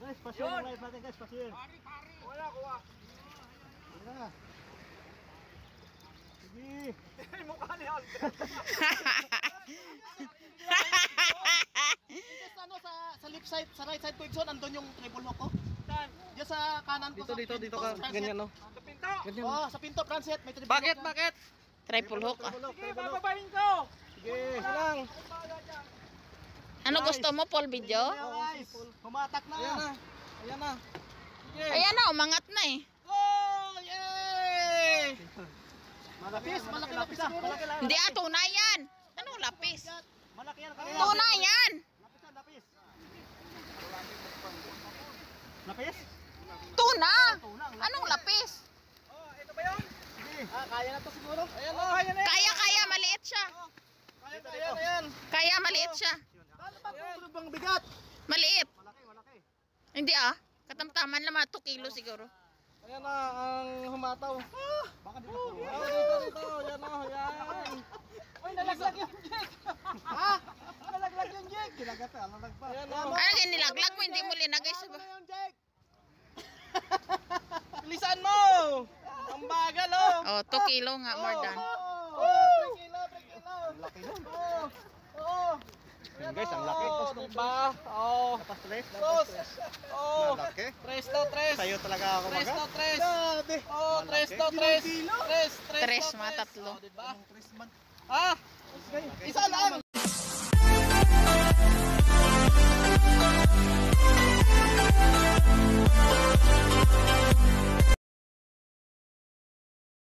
Guys, pa-share yung live natin guys, pa-share. Wala, kuha. Ayan. Sige. Mukha ni Alfred. Ano sa left side, sa right side ko Igson, andun yung triple hook ko. Saan? Diyan sa kanan ko. Dito ka, ganyan no. Sa pinto. Ganyan. Oh, sa pinto transit, may triple Bakit, hook. bakit? Triple hook ah. Sige, bababahin ko. Sige, lang. Ano gusto mo, Paul video? Ayan, guys, humatak na. Ayan na. Ayan na. Sige. Ayan na, umangat na eh. Oh, yay! Malapis, malaki siguro. Hindi ah, tunay yan. Anong lapis? Malaki yan. Tunay yan. Lapis. Lapis? Tuna. Anong lapis? Oh, ito ba yun? Kaya na to siguro. Ayan na, ayan na. Kaya, maliit siya. Ayan. Kaya, maliit siya. Paano ba kung bang bigat? Maliit. Malaki. Hindi ah. Katamtaman lang mga 2 kilo siguro. Ayan na, ang humataw. Baka di Oh, dito. Ayan na, ayan. Uy, nalaglag yung jig. Ha? Nalaglag yung jig. Kinagat na, nalaglag pa. Ayan na. Ano yung nilaglag mo? Hindi mo linagay sa Ano na yung jig? Bilisan mo! Ang bagal, oh! Oh, 2 kilo nga, more than. Oh! 3 kilo, 3 kilo! Laki nun. Oh! Yan guys, ang laki. Oh, diba? Oh! Tapos tres. Sus! Oh! Malaki. Tres to, tres! Sa'yo talaga ako Tres magat. to, tres! Grabe. Oh, tres to, Malaki. tres! Kilo-kilo. Tres, Tres, to, mga tatlo. Oh, diba? Anong tres man? Ah! Isa lang!